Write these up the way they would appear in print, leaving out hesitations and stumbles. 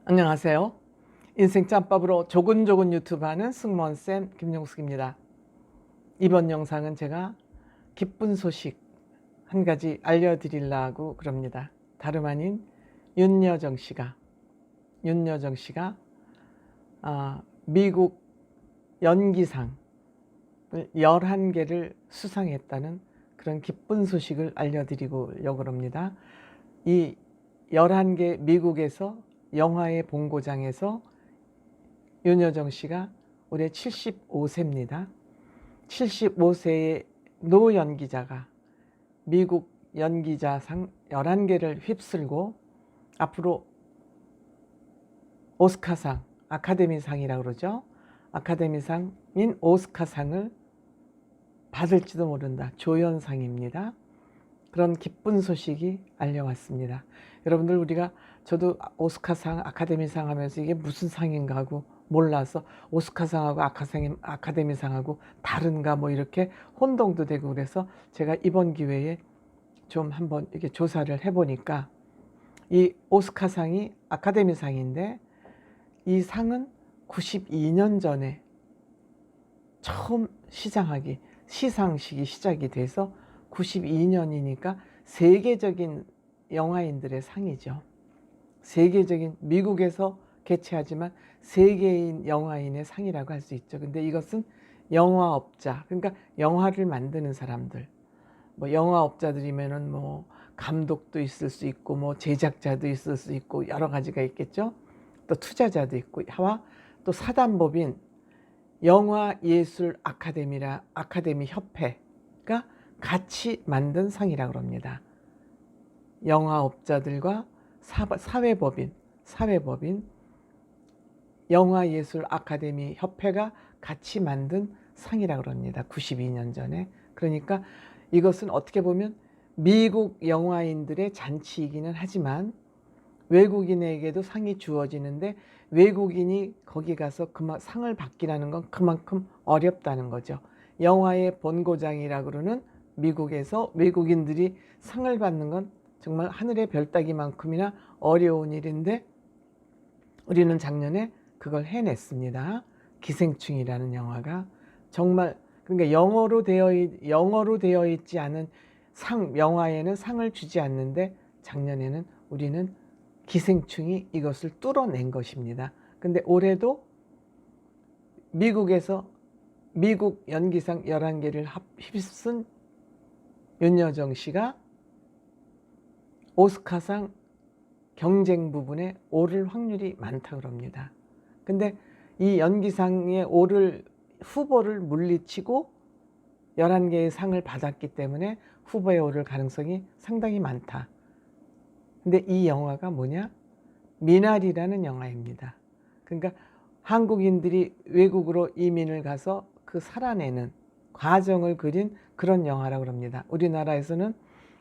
안녕하세요. 인생 짬밥으로 조근조근 유튜브 하는 승무원쌤 김용숙입니다. 이번 영상은 제가 기쁜 소식 한 가지 알려드리려고 그럽니다. 다름 아닌 윤여정 씨가 미국 연기상을 11개를 수상했다는 그런 기쁜 소식을 알려드리려고 합니다. 이 11개 미국에서 영화의 본고장에서 윤여정 씨가 올해 75세입니다. 75세의 노 연기자가 미국 연기자상 11개를 휩쓸고 앞으로 오스카상, 아카데미상이라고 그러죠. 아카데미상인 오스카상을 받을지도 모른다. 조연상입니다. 그런 기쁜 소식이 알려왔습니다. 여러분들 저도 오스카상, 아카데미상 하면서 이게 무슨 상인가 하고 몰라서 오스카상하고 아카데미상하고 다른가 뭐 이렇게 혼동도 되고 그래서 제가 이번 기회에 좀 한번 이렇게 조사를 해보니까 이 오스카상이 아카데미상인데 이 상은 92년 전에 처음 시상식이 시작이 돼서 92년이니까 세계적인 영화인들의 상이죠. 세계적인 미국에서 개최하지만 세계인 영화인의 상이라고 할 수 있죠. 근데 이것은 영화업자, 그러니까 영화를 만드는 사람들, 뭐 영화업자들이면은 뭐 감독도 있을 수 있고 뭐 제작자도 있을 수 있고 여러 가지가 있겠죠. 또 투자자도 있고 또 사단법인 아카데미 협회가 같이 만든 상이라고 합니다. 영화업자들과 사회법인 영화예술 아카데미 협회가 같이 만든 상이라고 합니다. 92년 전에. 그러니까 이것은 어떻게 보면 미국 영화인들의 잔치이기는 하지만 외국인에게도 상이 주어지는데 외국인이 거기 가서 상을 받기라는 건 그만큼 어렵다는 거죠. 영화의 본고장이라고 그러는 미국에서 외국인들이 상을 받는 건 정말 하늘의 별 따기만큼이나 어려운 일인데 우리는 작년에 그걸 해냈습니다. 기생충이라는 영화가 정말 그러니까 영어로 되어 있지 않은 영화에는 상을 주지 않는데 작년에는 우리는 기생충이 이것을 뚫어낸 것입니다. 근데 올해도 미국에서 미국 연기상 11개를 휩쓴 윤여정 씨가 오스카상 경쟁 부분에 오를 확률이 많다고 합니다. 근데 이 연기상에 오를 후보를 물리치고 11개의 상을 받았기 때문에 후보에 오를 가능성이 상당히 많다. 근데 이 영화가 뭐냐? 미나리라는 영화입니다. 그러니까 한국인들이 외국으로 이민을 가서 그 살아내는 과정을 그린 그런 영화라고 합니다. 우리나라에서는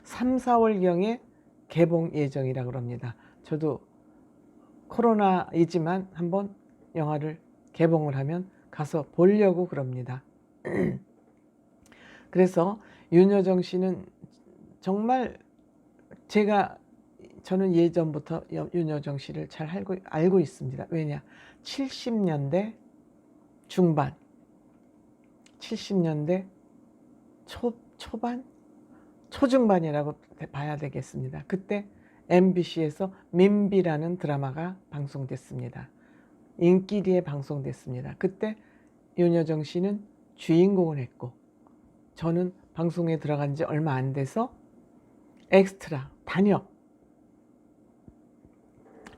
3, 4월경에 개봉 예정이라고 합니다. 저도 코로나이지만 한번 영화를 개봉을 하면 가서 보려고 그럽니다. 그래서 윤여정 씨는 정말 저는 예전부터 윤여정 씨를 잘 알고 있습니다. 왜냐? 70년대 중반, 70년대 초반? 초중반이라고 봐야 되겠습니다. 그때 MBC에서 민비라는 드라마가 방송됐습니다. 인기리에 방송됐습니다. 그때 윤여정 씨는 주인공을 했고 저는 방송에 들어간 지 얼마 안 돼서 엑스트라,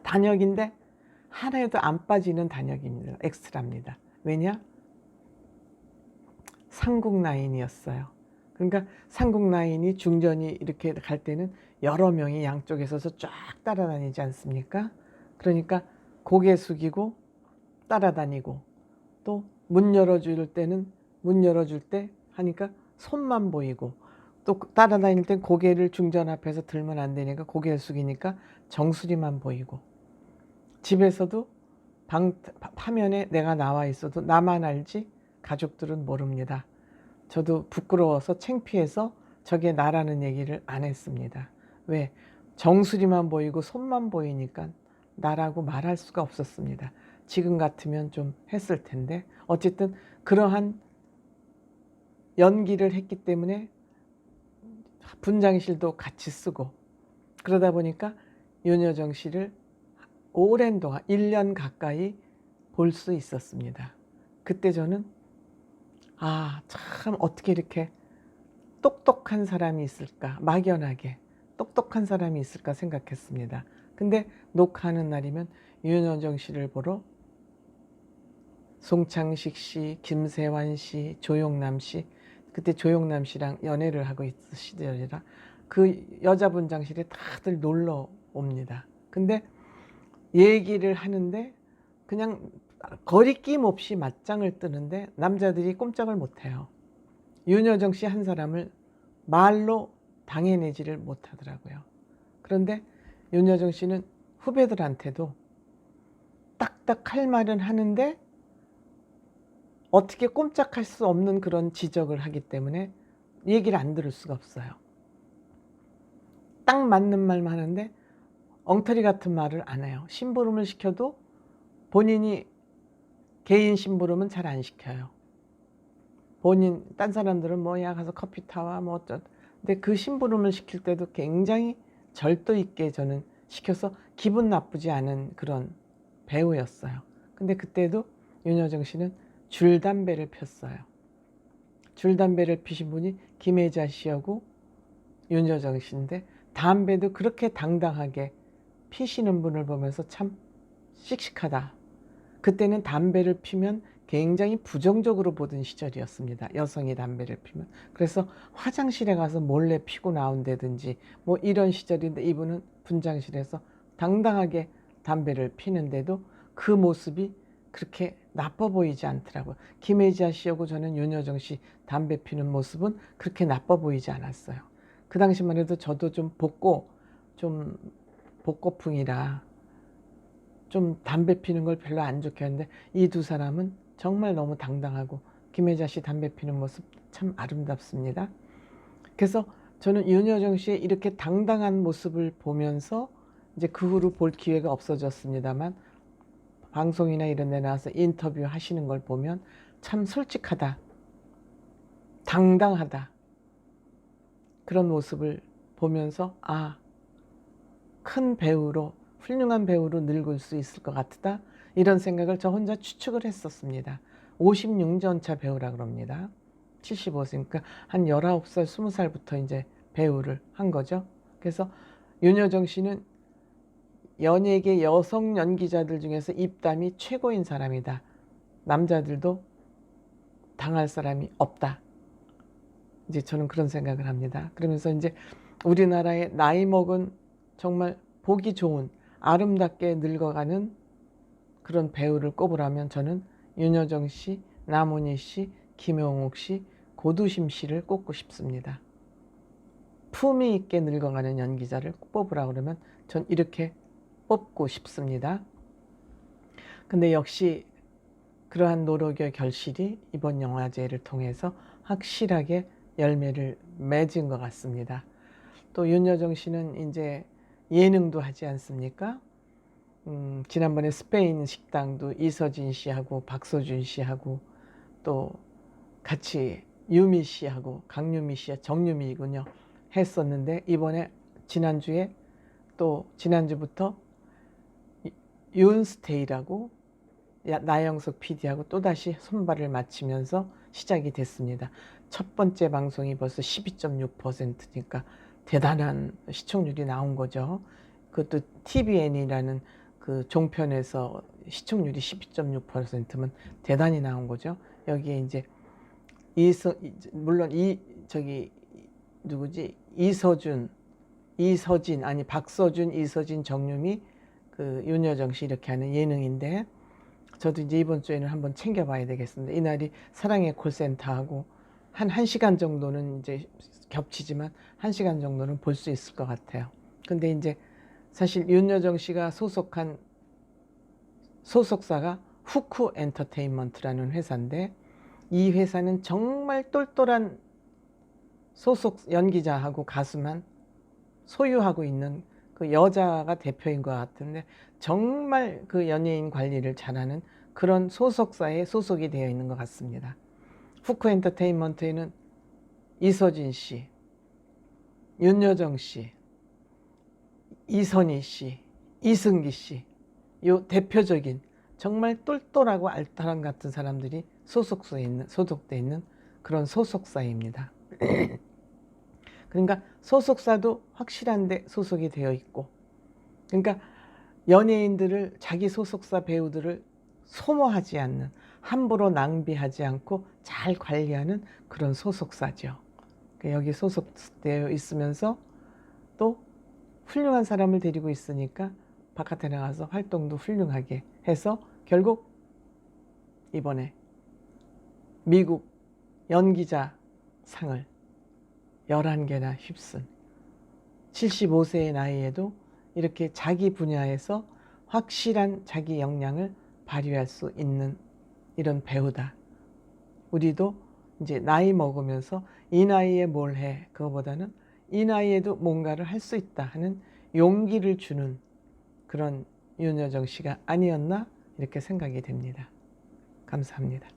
단역인데 하나에도 안 빠지는 단역입니다. 엑스트라입니다. 왜냐? 삼국라인이었어요. 그러니까 삼국라인이 중전이 이렇게 갈 때는 여러 명이 양쪽에서 쫙 따라다니지 않습니까? 그러니까 고개 숙이고 따라다니고 또 문 열어줄 때 하니까 손만 보이고 또 따라다닐 땐 고개를 중전 앞에서 들면 안 되니까 고개를 숙이니까 정수리만 보이고 집에서도 화면에 내가 나와 있어도 나만 알지 가족들은 모릅니다. 저도 부끄러워서 창피해서 저게 나라는 얘기를 안 했습니다. 왜? 정수리만 보이고 손만 보이니까 나라고 말할 수가 없었습니다. 지금 같으면 좀 했을 텐데 어쨌든 그러한 연기를 했기 때문에 분장실도 같이 쓰고 그러다 보니까 윤여정 씨를 오랜 동안 1년 가까이 볼 수 있었습니다. 그때 저는 참 어떻게 이렇게 똑똑한 사람이 있을까, 막연하게 똑똑한 사람이 있을까 생각했습니다. 근데 녹화하는 날이면 윤여정 씨를 보러 송창식 씨, 김세환 씨, 조용남 씨, 그때 조용남 씨랑 연애를 하고 있을 시절이라 그 여자 분장실에 다들 놀러 옵니다. 근데 얘기를 하는데 그냥 거리낌 없이 맞짱을 뜨는데 남자들이 꼼짝을 못해요. 윤여정 씨 한 사람을 말로 당해내지를 못하더라고요. 그런데 윤여정 씨는 후배들한테도 딱딱 할 말은 하는데 어떻게 꼼짝할 수 없는 그런 지적을 하기 때문에 얘기를 안 들을 수가 없어요. 딱 맞는 말만 하는데 엉터리 같은 말을 안 해요. 심부름을 시켜도 본인이 개인 심부름은 잘 안 시켜요. 딴 사람들은 뭐야 가서 커피 타와 뭐 어쩌. 근데 그 심부름을 시킬 때도 굉장히 절도 있게 저는 시켜서 기분 나쁘지 않은 그런 배우였어요. 근데 그때도 윤여정 씨는 줄담배를 폈어요. 줄담배를 피신 분이 김혜자 씨하고 윤여정 씨인데 담배도 그렇게 당당하게 피시는 분을 보면서 참 씩씩하다. 그때는 담배를 피면 굉장히 부정적으로 보던 시절이었습니다. 여성이 담배를 피면. 그래서 화장실에 가서 몰래 피고 나온다든지 뭐 이런 시절인데 이분은 분장실에서 당당하게 담배를 피는데도 그 모습이 그렇게 나빠 보이지 않더라고요. 김혜자 씨하고 저는 윤여정 씨 담배 피는 모습은 그렇게 나빠 보이지 않았어요. 그 당시만 해도 저도 좀 복고풍이라 좀 담배 피는 걸 별로 안 좋게 하는데 이 두 사람은 정말 너무 당당하고 김혜자 씨 담배 피는 모습 참 아름답습니다. 그래서 저는 윤여정 씨의 이렇게 당당한 모습을 보면서 이제 그 후로 볼 기회가 없어졌습니다만 방송이나 이런 데 나와서 인터뷰 하시는 걸 보면 참 솔직하다, 당당하다 그런 모습을 보면서 큰 배우로 훌륭한 배우로 늙을 수 있을 것 같다 이런 생각을 저 혼자 추측을 했었습니다. 56년차 배우라 그럽니다. 75세니까 한 19살, 20살부터 이제 배우를 한 거죠. 그래서 윤여정 씨는 연예계 여성 연기자들 중에서 입담이 최고인 사람이다. 남자들도 당할 사람이 없다. 이제 저는 그런 생각을 합니다. 그러면서 이제 우리나라의 나이 먹은 정말 보기 좋은 아름답게 늙어가는 그런 배우를 꼽으라면 저는 윤여정 씨, 남은희 씨, 김용욱 씨, 고두심 씨를 꼽고 싶습니다. 품위 있게 늙어가는 연기자를 뽑으라 그러면 전 이렇게 뽑고 싶습니다. 근데 역시 그러한 노력의 결실이 이번 영화제를 통해서 확실하게 열매를 맺은 것 같습니다. 또 윤여정 씨는 이제 예능도 하지 않습니까? 지난번에 스페인 식당도 이서진 씨하고 박서준 씨하고 또 같이 유미 씨하고 강유미 씨와 정유미이군요. 했었는데 이번에 지난주부터 윤스테이라고 나영석 PD하고 또다시 손발을 맞추면서 시작이 됐습니다. 첫 번째 방송이 벌써 12.6%니까 대단한 시청률이 나온 거죠. 그것도 TVN이라는 그 종편에서 시청률이 12.6%면 대단히 나온 거죠. 여기에 이제 물론 박서준, 이서진, 정유미, 그 윤여정 씨 이렇게 하는 예능인데 저도 이제 이번 주에는 한번 챙겨봐야 되겠습니다. 이날이 사랑의 콜센터하고 한 1시간 정도는 이제 겹치지만 1시간 정도는 볼 수 있을 것 같아요. 근데 이제 사실 윤여정 씨가 소속사가 후쿠 엔터테인먼트라는 회사인데 이 회사는 정말 똘똘한 소속 연기자하고 가수만 소유하고 있는 그 여자가 대표인 것 같은데 정말 그 연예인 관리를 잘하는 그런 소속사에 소속이 되어 있는 것 같습니다. 후크 엔터테인먼트에는 이서진 씨, 윤여정 씨, 이선희 씨, 이승기 씨, 요 대표적인 정말 똘똘하고 알타람 같은 사람들이 소속돼 있는 그런 소속사입니다. 그러니까 소속사도 확실한데 소속이 되어 있고, 그러니까 연예인들을, 자기 소속사 배우들을 소모하지 않는, 함부로 낭비하지 않고 잘 관리하는 그런 소속사죠. 여기 소속되어 있으면서 또 훌륭한 사람을 데리고 있으니까 바깥에 나가서 활동도 훌륭하게 해서 결국 이번에 미국 연기자 상을 11개나 휩쓴, 75세의 나이에도 이렇게 자기 분야에서 확실한 자기 역량을 발휘할 수 있는 이런 배우다. 우리도 이제 나이 먹으면서 이 나이에 뭘 해, 그거보다는 이 나이에도 뭔가를 할 수 있다 하는 용기를 주는 그런 윤여정 씨가 아니었나 이렇게 생각이 됩니다. 감사합니다.